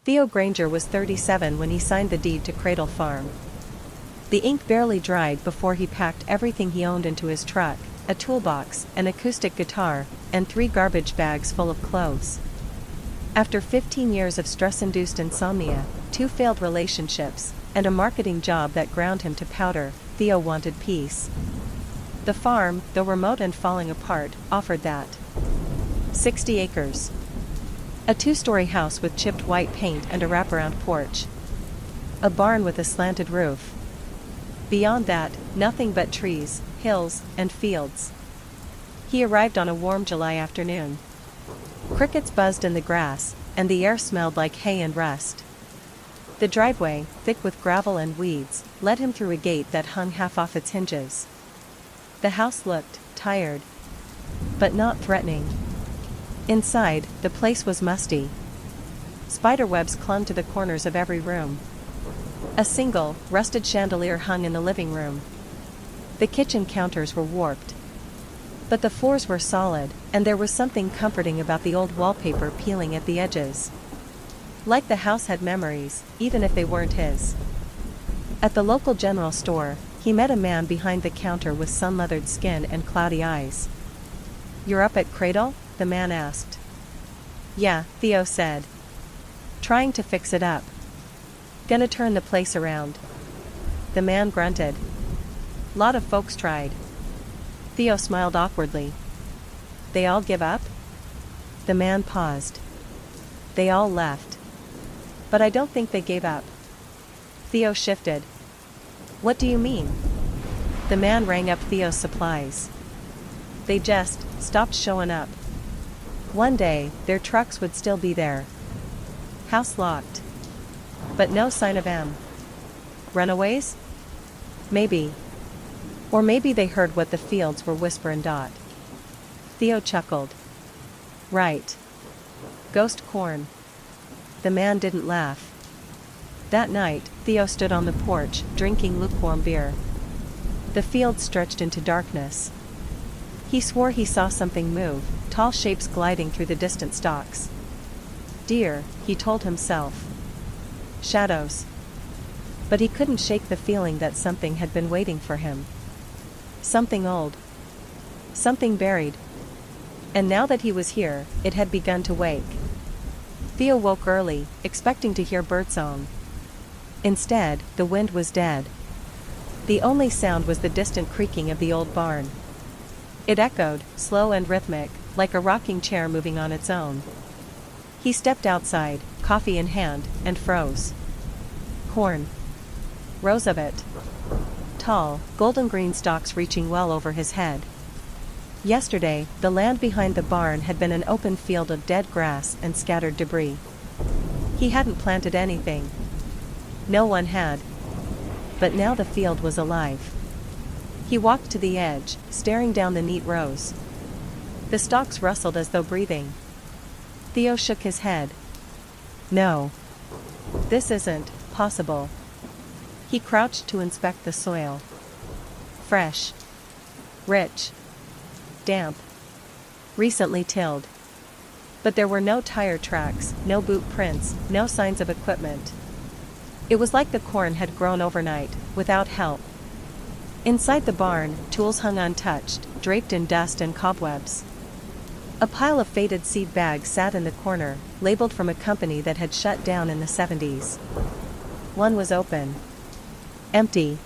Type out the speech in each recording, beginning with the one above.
Theo Granger was 37 when he signed the deed to Cradle Farm. The ink barely dried before he packed everything he owned into his truck, a toolbox, an acoustic guitar, and 3 garbage bags full of clothes. After 15 years of stress-induced insomnia, 2 failed relationships, and a marketing job that ground him to powder, Theo wanted peace. The farm, though remote and falling apart, offered that. 60 acres. A 2-story house with chipped white paint and a wraparound porch. A barn with a slanted roof. Beyond that, nothing but trees, hills, and fields. He arrived on a warm July afternoon. Crickets buzzed in the grass, and the air smelled like hay and rust. The driveway, thick with gravel and weeds, led him through a gate that hung half off its hinges. The house looked tired, but not threatening. Inside, the place was musty. Spiderwebs clung to the corners of every room. A single, rusted chandelier hung in the living room. The kitchen counters were warped. But the floors were solid, and there was something comforting about the old wallpaper peeling at the edges. Like the house had memories, even if they weren't his. At the local general store, he met a man behind the counter with sun-leathered skin and cloudy eyes. "You're up at Cradle?" the man asked. "Yeah," Theo said. "Trying to fix it up. Gonna turn the place around." The man grunted. "Lot of folks tried." Theo smiled awkwardly. "They all give up?" The man paused. "They all left. But I don't think they gave up." Theo shifted. "What do you mean?" The man rang up Theo's supplies. "They just stopped showing up. One day, their trucks would still be there. House locked. But no sign of them. Runaways? Maybe. Or maybe they heard what the fields were whispering. Theo chuckled. "Right. Ghost corn." The man didn't laugh. That night, Theo stood on the porch, drinking lukewarm beer. The field stretched into darkness. He swore he saw something move, tall shapes gliding through the distant stalks. Deer, he told himself. Shadows. But he couldn't shake the feeling that something had been waiting for him. Something old. Something buried. And now that he was here, it had begun to wake. Theo woke early, expecting to hear birdsong. Instead, the wind was dead. The only sound was the distant creaking of the old barn. It echoed, slow and rhythmic, like a rocking chair moving on its own. He stepped outside, coffee in hand, and froze. Corn. Rows of it. Tall, golden-green stalks reaching well over his head. Yesterday, the land behind the barn had been an open field of dead grass and scattered debris. He hadn't planted anything. No one had. But now the field was alive. He walked to the edge, staring down the neat rows. The stalks rustled as though breathing. Theo shook his head. No. This isn't possible. He crouched to inspect the soil. Fresh. Rich. Damp. Recently tilled. But there were no tire tracks, no boot prints, no signs of equipment. It was like the corn had grown overnight, without help. Inside the barn, tools hung untouched, draped in dust and cobwebs. A pile of faded seed bags sat in the corner, labeled from a company that had shut down in the 70s. One was open. Empty.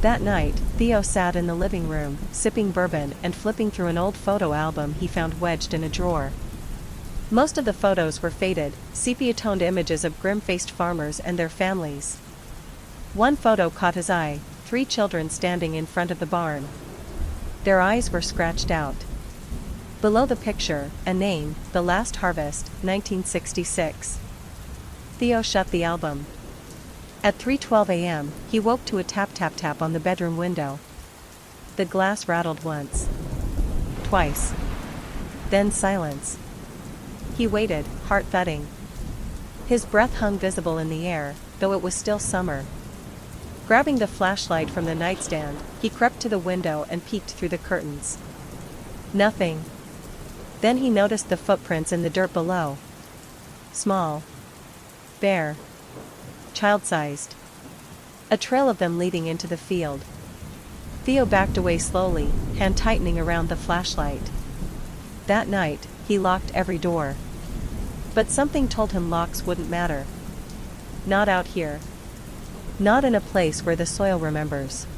That night, Theo sat in the living room, sipping bourbon and flipping through an old photo album he found wedged in a drawer. Most of the photos were faded, sepia-toned images of grim-faced farmers and their families. One photo caught his eye, 3 children standing in front of the barn. Their eyes were scratched out. Below the picture, a name, The Last Harvest, 1966. Theo shut the album. At 3:12 a.m., he woke to a tap-tap-tap on the bedroom window. The glass rattled once. Twice. Then silence. He waited, heart thudding. His breath hung visible in the air, though it was still summer. Grabbing the flashlight from the nightstand, he crept to the window and peeked through the curtains. Nothing. Then he noticed the footprints in the dirt below. Small. bare. Child-sized. A trail of them leading into the field. Theo backed away slowly, hand tightening around the flashlight. That night, he locked every door. But something told him locks wouldn't matter. Not out here. Not in a place where the soil remembers.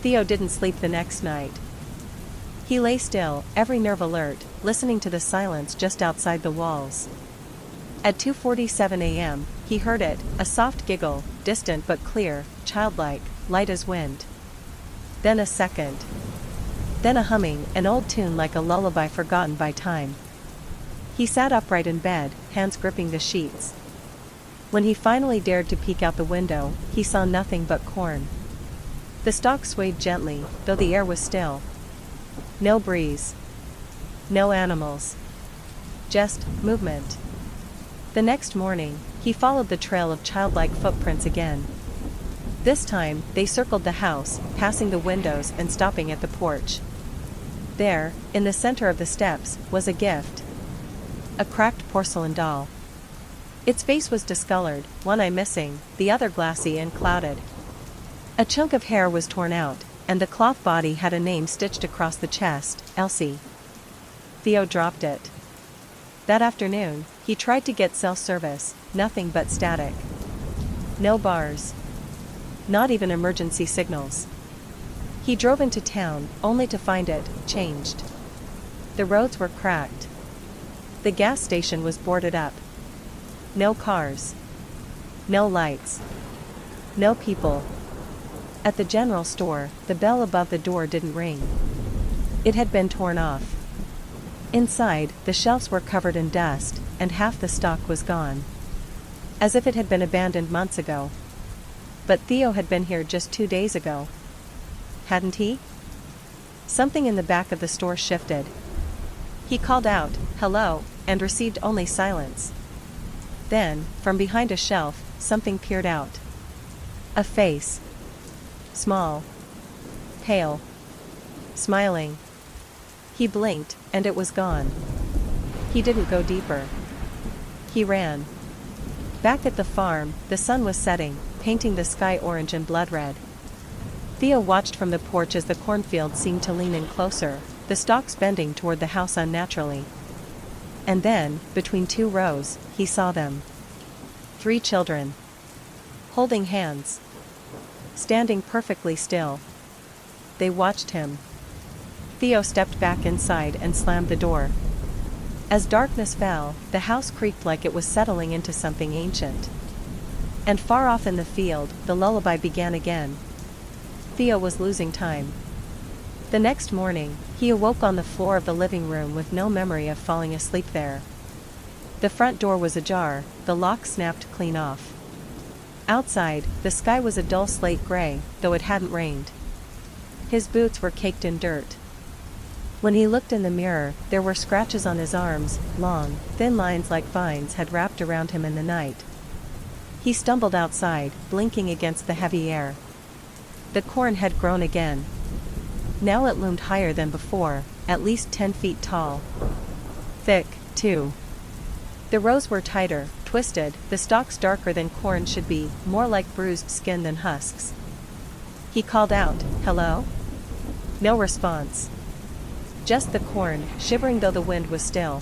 Theo didn't sleep the next night. He lay still, every nerve alert, listening to the silence just outside the walls. At 2:47 a.m., he heard it, a soft giggle, distant but clear, childlike, light as wind. Then a second. Then a humming, an old tune like a lullaby forgotten by time. He sat upright in bed, hands gripping the sheets. When he finally dared to peek out the window, he saw nothing but corn. The stalk swayed gently, though the air was still. No breeze. No animals. Just movement. The next morning, he followed the trail of childlike footprints again. This time, they circled the house, passing the windows and stopping at the porch. There, in the center of the steps, was a gift. A cracked porcelain doll. Its face was discolored, one eye missing, the other glassy and clouded. A chunk of hair was torn out, and the cloth body had a name stitched across the chest, Elsie. Theo dropped it. That afternoon, he tried to get cell service, nothing but static. No bars. Not even emergency signals. He drove into town, only to find it changed. The roads were cracked. The gas station was boarded up. No cars. No lights. No people. At the general store, the bell above the door didn't ring. It had been torn off. Inside, the shelves were covered in dust, and half the stock was gone. As if it had been abandoned months ago. But Theo had been here just 2 days ago. Hadn't he? Something in the back of the store shifted. He called out, "Hello," and received only silence. Then, from behind a shelf, something peered out. A face. Small. Pale. Smiling. He blinked, and it was gone. He didn't go deeper. He ran. Back at the farm, the sun was setting, painting the sky orange and blood red. Theo watched from the porch as the cornfield seemed to lean in closer, the stalks bending toward the house unnaturally. And then, between 2 rows, he saw them. 3 children. Holding hands. Standing perfectly still. They watched him. Theo stepped back inside and slammed the door. As darkness fell, the house creaked like it was settling into something ancient. And far off in the field, the lullaby began again. Theo was losing time. The next morning, he awoke on the floor of the living room with no memory of falling asleep there. The front door was ajar, the lock snapped clean off. Outside, the sky was a dull slate gray, though it hadn't rained. His boots were caked in dirt. When he looked in the mirror, there were scratches on his arms, long, thin lines like vines had wrapped around him in the night. He stumbled outside, blinking against the heavy air. The corn had grown again. Now it loomed higher than before, at least 10 feet tall. Thick, too. The rows were tighter, twisted, the stalks darker than corn should be, more like bruised skin than husks. He called out, "Hello?" No response. Just the corn, shivering though the wind was still.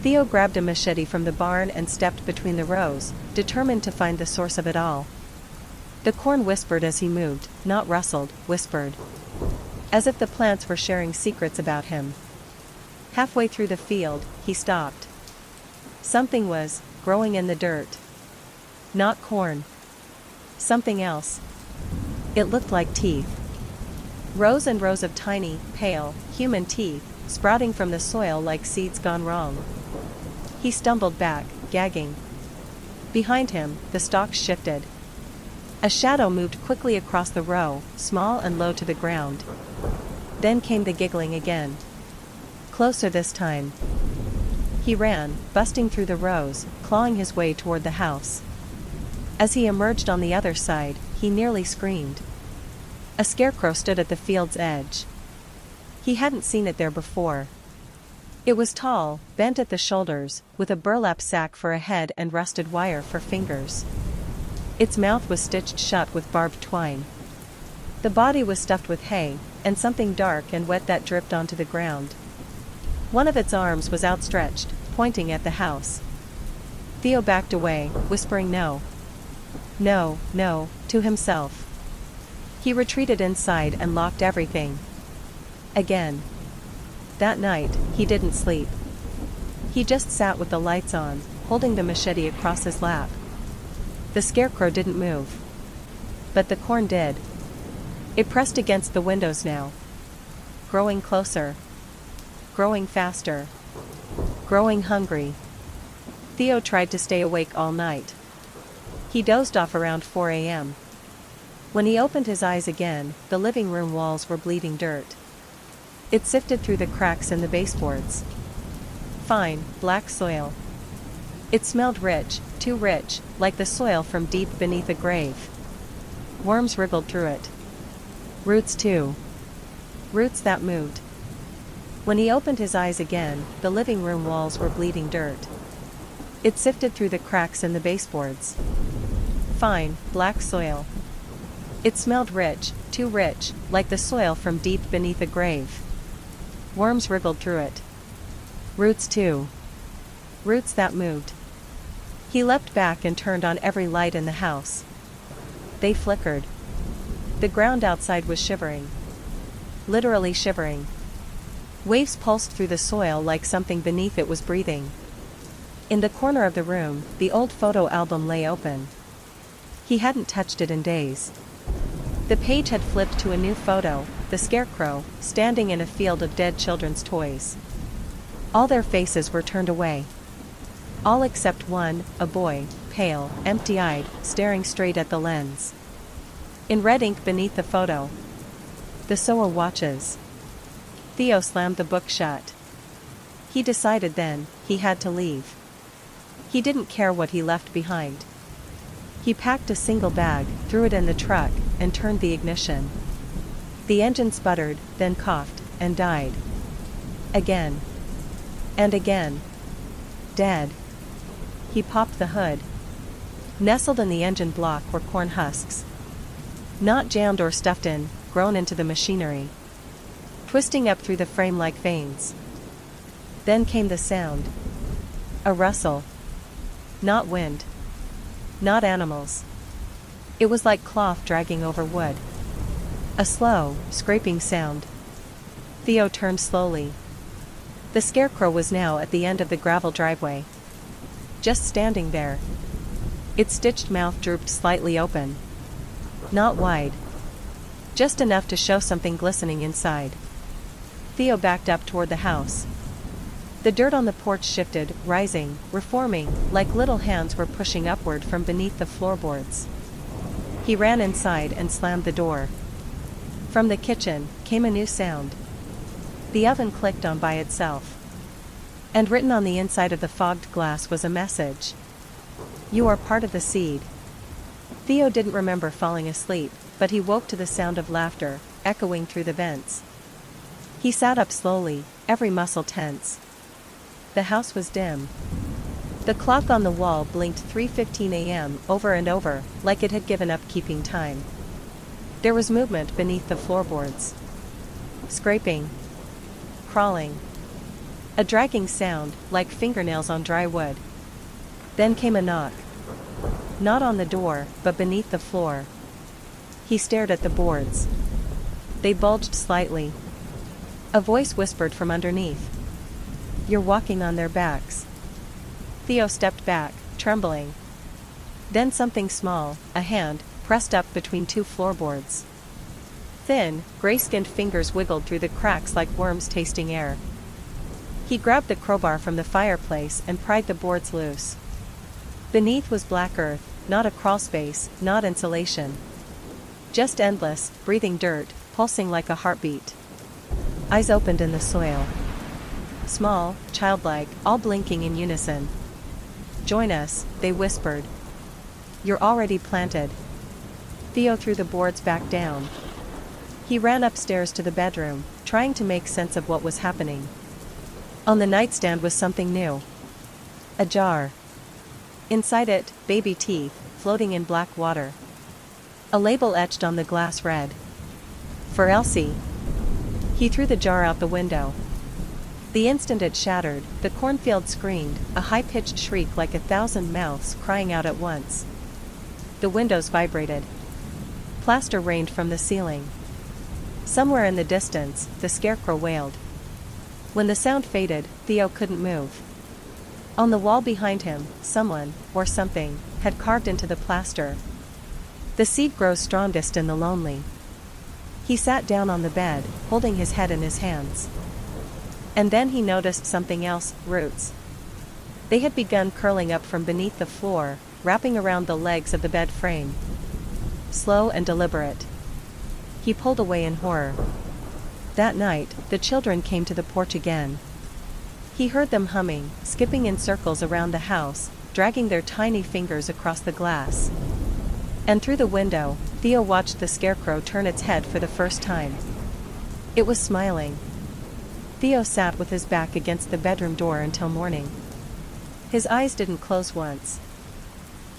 Theo grabbed a machete from the barn and stepped between the rows, determined to find the source of it all. The corn whispered as he moved, not rustled, whispered. As if the plants were sharing secrets about him. Halfway through the field, he stopped. Something was growing in the dirt. Not corn. Something else. It looked like teeth. Rows and rows of tiny, pale, human teeth, sprouting from the soil like seeds gone wrong. He stumbled back, gagging. Behind him, the stalks shifted. A shadow moved quickly across the row, small and low to the ground. Then came the giggling again. Closer this time. He ran, busting through the rows, clawing his way toward the house. As he emerged on the other side, he nearly screamed. A scarecrow stood at the field's edge. He hadn't seen it there before. It was tall, bent at the shoulders, with a burlap sack for a head and rusted wire for fingers. Its mouth was stitched shut with barbed twine. The body was stuffed with hay, and something dark and wet that dripped onto the ground. One of its arms was outstretched, pointing at the house. Theo backed away, whispering no. No, no, to himself. He retreated inside and locked everything. Again. That night, he didn't sleep. He just sat with the lights on, holding the machete across his lap. The scarecrow didn't move. But the corn did. It pressed against the windows now. Growing closer. Growing faster. Growing hungry. Theo tried to stay awake all night. He dozed off around 4 a.m. When he opened his eyes again, the living room walls were bleeding dirt. It sifted through the cracks in the baseboards. Fine, black soil. It smelled rich, too rich, like the soil from deep beneath a grave. Worms wriggled through it. Roots too. Roots that moved. When he opened his eyes again, the living room walls were bleeding dirt. It sifted through the cracks in the baseboards. Fine, black soil. It smelled rich, too rich, like the soil from deep beneath a grave. Worms wriggled through it. Roots too. Roots that moved. He leapt back and turned on every light in the house. They flickered. The ground outside was shivering. Literally shivering. Waves pulsed through the soil like something beneath it was breathing. In the corner of the room, the old photo album lay open. He hadn't touched it in days. The page had flipped to a new photo, the scarecrow, standing in a field of dead children's toys. All their faces were turned away. All except one, a boy, pale, empty-eyed, staring straight at the lens. In red ink beneath the photo. The sower watches. Theo slammed the book shut. He decided then, he had to leave. He didn't care what he left behind. He packed a single bag, threw it in the truck, and turned the ignition. The engine sputtered, then coughed, and died. Again. And again. Dead. He popped the hood. Nestled in the engine block were corn husks. Not jammed or stuffed in, grown into the machinery. Twisting up through the frame like veins. Then came the sound. A rustle. Not wind. Not animals. It was like cloth dragging over wood. A slow, scraping sound. Theo turned slowly. The scarecrow was now at the end of the gravel driveway. Just standing there. Its stitched mouth drooped slightly open. Not wide. Just enough to show something glistening inside. Theo backed up toward the house. The dirt on the porch shifted, rising, reforming, like little hands were pushing upward from beneath the floorboards. He ran inside and slammed the door. From the kitchen came a new sound. The oven clicked on by itself. And written on the inside of the fogged glass was a message. You are part of the seed. Theo didn't remember falling asleep, but he woke to the sound of laughter, echoing through the vents. He sat up slowly, every muscle tense. The house was dim. The clock on the wall blinked 3:15 a.m. over and over, like it had given up keeping time. There was movement beneath the floorboards. Scraping. Crawling. A dragging sound, like fingernails on dry wood. Then came a knock. Not on the door, but beneath the floor. He stared at the boards. They bulged slightly. A voice whispered from underneath. You're walking on their backs. Theo stepped back, trembling. Then something small, a hand, pressed up between two floorboards. Thin, gray-skinned fingers wiggled through the cracks like worms tasting air. He grabbed the crowbar from the fireplace and pried the boards loose. Beneath was black earth, not a crawlspace, not insulation. Just endless, breathing dirt, pulsing like a heartbeat. Eyes opened in the soil. Small, childlike, all blinking in unison. Join us, they whispered. You're already planted. Theo threw the boards back down. He ran upstairs to the bedroom, trying to make sense of what was happening. On the nightstand was something new. A jar. Inside it, baby teeth, floating in black water. A label etched on the glass read, "For Elsie." He threw the jar out the window. The instant it shattered, the cornfield screamed, a high-pitched shriek like 1,000 mouths crying out at once. The windows vibrated. Plaster rained from the ceiling. Somewhere in the distance, the scarecrow wailed. When the sound faded, Theo couldn't move. On the wall behind him, someone, or something, had carved into the plaster, "The seed grows strongest in the lonely." He sat down on the bed, holding his head in his hands. And then he noticed something else, roots. They had begun curling up from beneath the floor, wrapping around the legs of the bed frame. Slow and deliberate. He pulled away in horror. That night, the children came to the porch again. He heard them humming, skipping in circles around the house, dragging their tiny fingers across the glass. And through the window, Theo watched the scarecrow turn its head for the first time. It was smiling. Theo sat with his back against the bedroom door until morning. His eyes didn't close once.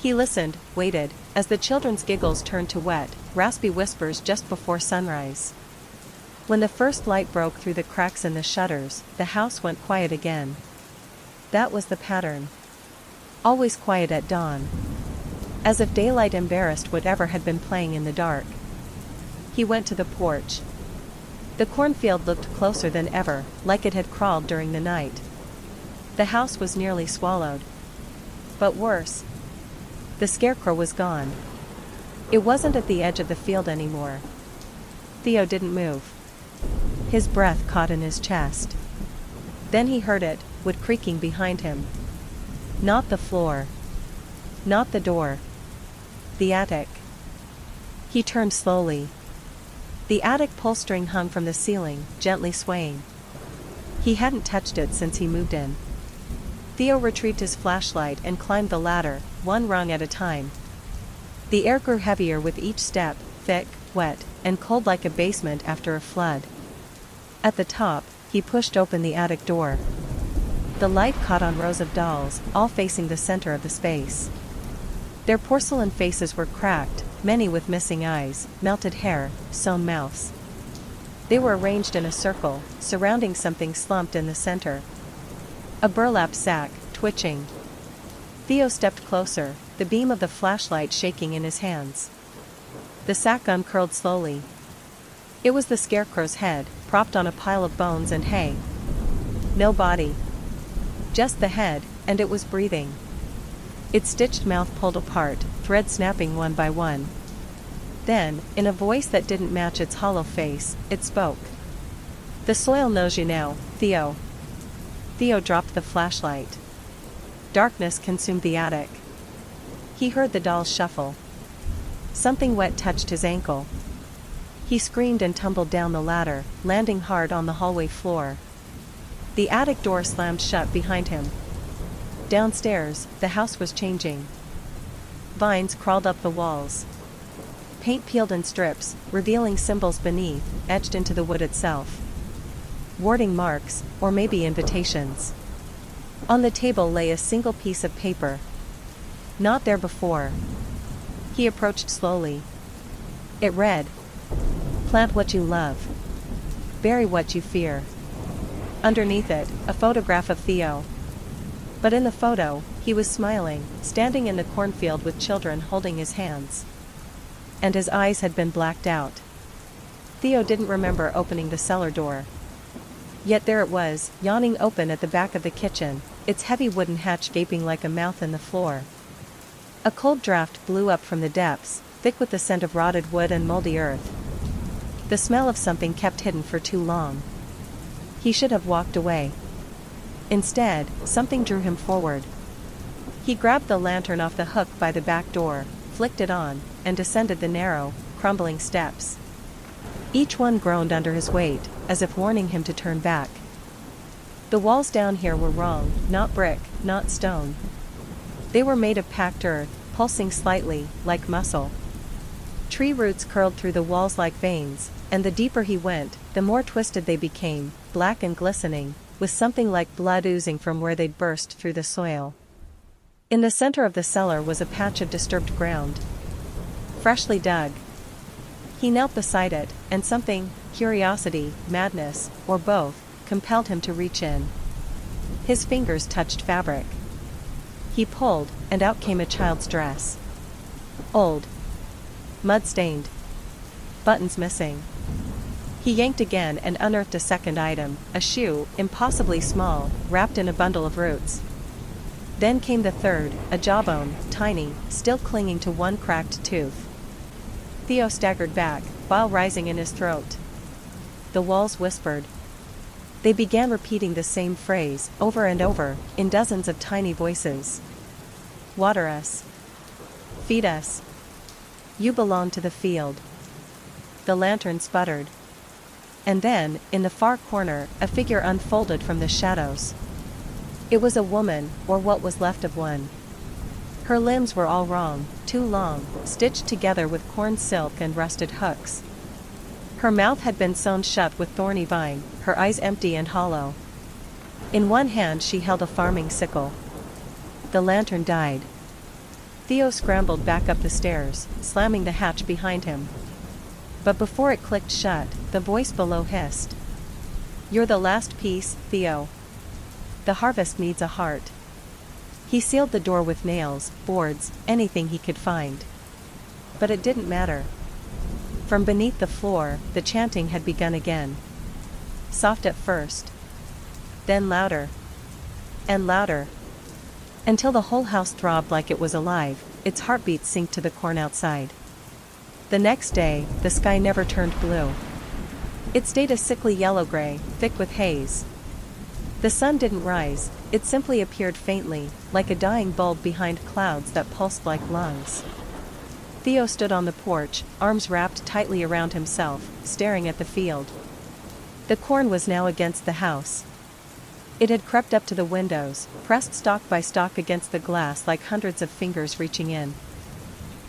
He listened, waited, as the children's giggles turned to wet, raspy whispers just before sunrise. When the first light broke through the cracks in the shutters, the house went quiet again. That was the pattern. Always quiet at dawn. As if daylight embarrassed whatever had been playing in the dark. He went to the porch. The cornfield looked closer than ever, like it had crawled during the night. The house was nearly swallowed. But worse. The scarecrow was gone. It wasn't at the edge of the field anymore. Theo didn't move. His breath caught in his chest. Then he heard it, wood creaking behind him. Not the floor. Not the door. The attic. He turned slowly. The attic pull string hung from the ceiling, gently swaying. He hadn't touched it since he moved in. Theo retrieved his flashlight and climbed the ladder, one rung at a time. The air grew heavier with each step, thick, wet, and cold like a basement after a flood. At the top, he pushed open the attic door. The light caught on rows of dolls, all facing the center of the space. Their porcelain faces were cracked, many with missing eyes, melted hair, sewn mouths. They were arranged in a circle, surrounding something slumped in the center. A burlap sack, twitching. Theo stepped closer, the beam of the flashlight shaking in his hands. The sack uncurled slowly. It was the scarecrow's head, propped on a pile of bones and hay. No body. Just the head, and it was breathing. Its stitched mouth pulled apart, threads snapping one by one. Then, in a voice that didn't match its hollow face, it spoke. "The soil knows you now, Theo." Theo dropped the flashlight. Darkness consumed the attic. He heard the dolls shuffle. Something wet touched his ankle. He screamed and tumbled down the ladder, landing hard on the hallway floor. The attic door slammed shut behind him. Downstairs, the house was changing. Vines crawled up the walls. Paint peeled in strips, revealing symbols beneath, etched into the wood itself. Warding marks, or maybe invitations. On the table lay a single piece of paper. Not there before. He approached slowly. It read, "Plant what you love. Bury what you fear." Underneath it, a photograph of Theo. But in the photo, he was smiling, standing in the cornfield with children holding his hands. And his eyes had been blacked out. Theo didn't remember opening the cellar door. Yet there it was, yawning open at the back of the kitchen, its heavy wooden hatch gaping like a mouth in the floor. A cold draft blew up from the depths, thick with the scent of rotted wood and moldy earth. The smell of something kept hidden for too long. He should have walked away. Instead, something drew him forward. He grabbed the lantern off the hook by the back door, flicked it on, and descended the narrow, crumbling steps. Each one groaned under his weight, as if warning him to turn back. The walls down here were wrong, not brick, not stone. They were made of packed earth, pulsing slightly, like muscle. Tree roots curled through the walls like veins, and the deeper he went, the more twisted they became, black and glistening, with something like blood oozing from where they'd burst through the soil. In the center of the cellar was a patch of disturbed ground, freshly dug. He knelt beside it, and something, curiosity, madness, or both, compelled him to reach in. His fingers touched fabric. He pulled, and out came a child's dress. Old. Mud-stained. Buttons missing. He yanked again and unearthed a second item, a shoe, impossibly small, wrapped in a bundle of roots. Then came the third, a jawbone, tiny, still clinging to one cracked tooth. Theo staggered back, bile rising in his throat. The walls whispered. They began repeating the same phrase, over and over, in dozens of tiny voices. Water us. Feed us. You belong to the field. The lantern sputtered. And then, in the far corner, a figure unfolded from the shadows. It was a woman, or what was left of one. Her limbs were all wrong, too long, stitched together with corn silk and rusted hooks. Her mouth had been sewn shut with thorny vine, her eyes empty and hollow. In one hand she held a farming sickle. The lantern died. Theo scrambled back up the stairs, slamming the hatch behind him. But before it clicked shut, the voice below hissed. You're the last piece, Theo. The harvest needs a heart. He sealed the door with nails, boards, anything he could find. But it didn't matter. From beneath the floor, the chanting had begun again. Soft at first. Then louder. And louder. Until the whole house throbbed like it was alive, its heartbeat synced to the corn outside. The next day, the sky never turned blue. It stayed a sickly yellow-gray, thick with haze. The sun didn't rise, it simply appeared faintly, like a dying bulb behind clouds that pulsed like lungs. Theo stood on the porch, arms wrapped tightly around himself, staring at the field. The corn was now against the house. It had crept up to the windows, pressed stalk by stalk against the glass like hundreds of fingers reaching in.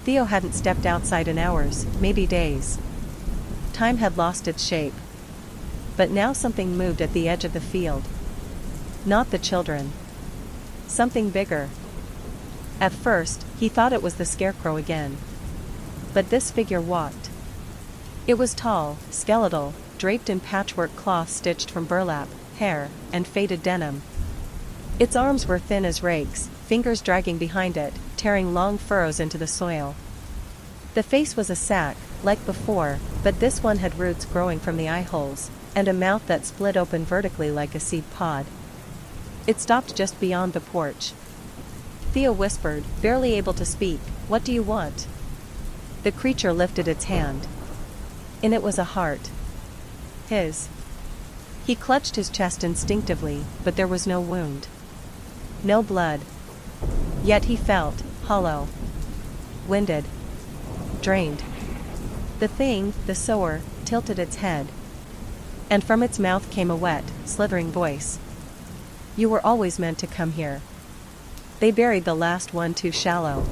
Theo hadn't stepped outside in hours, maybe days. Time had lost its shape. But now something moved at the edge of the field. Not the children. Something bigger. At first, he thought it was the scarecrow again. But this figure walked. It was tall, skeletal, draped in patchwork cloth stitched from burlap, hair, and faded denim. Its arms were thin as rakes, fingers dragging behind it, tearing long furrows into the soil. The face was a sack, like before, but this one had roots growing from the eye holes, and a mouth that split open vertically like a seed pod. It stopped just beyond the porch. Theo whispered, barely able to speak, "What do you want?" The creature lifted its hand. In it was a heart. His. He clutched his chest instinctively, but there was no wound. No blood. Yet he felt hollow. Winded. Drained. The thing, the sower, tilted its head. And from its mouth came a wet, slithering voice. You were always meant to come here. They buried the last one too shallow.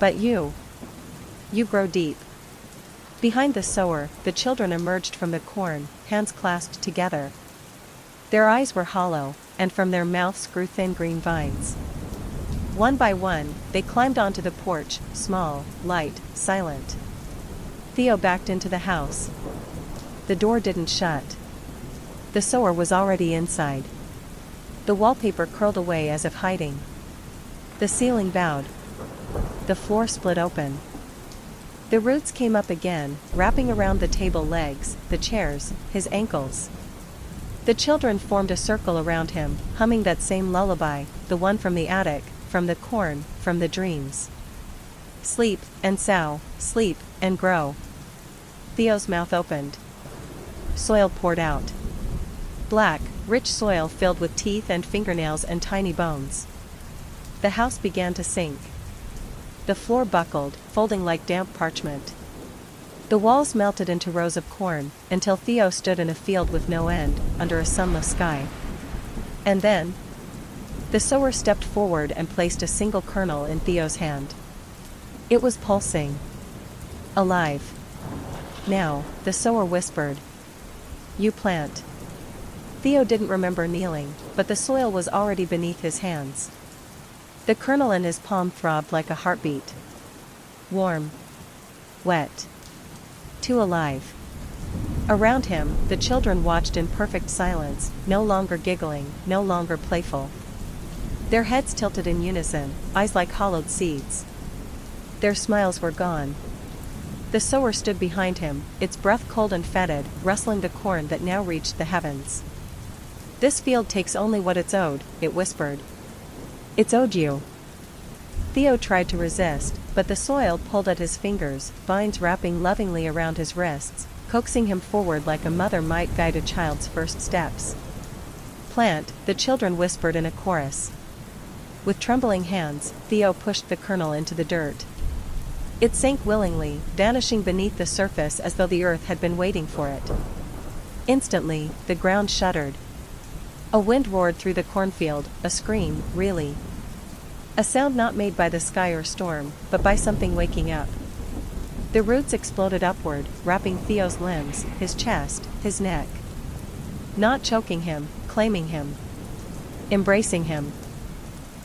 But you grow deep. Behind the sower, the children emerged from the corn, hands clasped together. Their eyes were hollow, and from their mouths grew thin green vines. One by one, they climbed onto the porch, small, light, silent. Theo backed into the house. The door didn't shut. The sower was already inside. The wallpaper curled away as if hiding. The ceiling bowed. The floor split open. The roots came up again, wrapping around the table legs, the chairs, his ankles. The children formed a circle around him, humming that same lullaby, the one from the attic, from the corn, from the dreams. Sleep, and sow, sleep, and grow. Theo's mouth opened. Soil poured out. Black, rich soil filled with teeth and fingernails and tiny bones. The house began to sink. The floor buckled, folding like damp parchment. The walls melted into rows of corn, until Theo stood in a field with no end, under a sunless sky. And then, the sower stepped forward and placed a single kernel in Theo's hand. It was pulsing. Alive. Now, the sower whispered. You plant. Theo didn't remember kneeling, but the soil was already beneath his hands. The kernel in his palm throbbed like a heartbeat. Warm. Wet. Too alive. Around him, the children watched in perfect silence, no longer giggling, no longer playful. Their heads tilted in unison, eyes like hollowed seeds. Their smiles were gone. The sower stood behind him, its breath cold and fetid, rustling the corn that now reached the heavens. "This field takes only what it's owed," it whispered. "It's owed you." Theo tried to resist, but the soil pulled at his fingers, vines wrapping lovingly around his wrists, coaxing him forward like a mother might guide a child's first steps. "Plant," the children whispered in a chorus. With trembling hands, Theo pushed the kernel into the dirt. It sank willingly, vanishing beneath the surface as though the earth had been waiting for it. Instantly, the ground shuddered. A wind roared through the cornfield, a scream, really. A sound not made by the sky or storm, but by something waking up. The roots exploded upward, wrapping Theo's limbs, his chest, his neck. Not choking him, claiming him. Embracing him.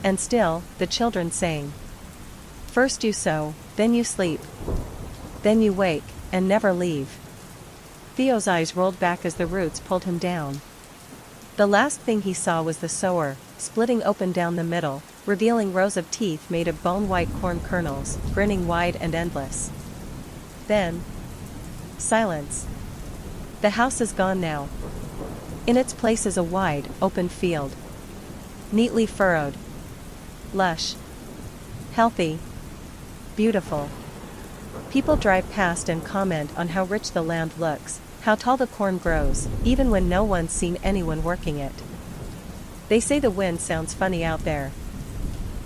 And still, the children sang. "First you sow, then you sleep. Then you wake, and never leave." Theo's eyes rolled back as the roots pulled him down. The last thing he saw was the sower, splitting open down the middle, revealing rows of teeth made of bone-white corn kernels, grinning wide and endless. Then, silence. The house is gone now. In its place is a wide, open field. Neatly furrowed. Lush. Healthy. Beautiful. People drive past and comment on how rich the land looks, how tall the corn grows, even when no one's seen anyone working it. They say the wind sounds funny out there.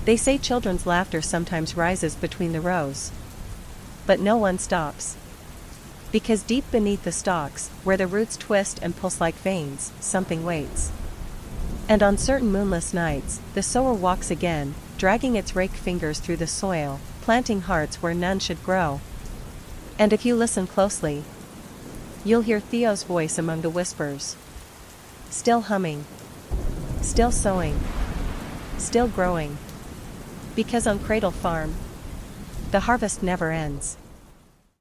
They say children's laughter sometimes rises between the rows. But no one stops. Because deep beneath the stalks, where the roots twist and pulse like veins, something waits. And on certain moonless nights, the sower walks again, dragging its rake fingers through the soil, planting hearts where none should grow. And if you listen closely, you'll hear Theo's voice among the whispers. Still humming. Still sowing. Still growing. Because on Cradle Farm, the harvest never ends.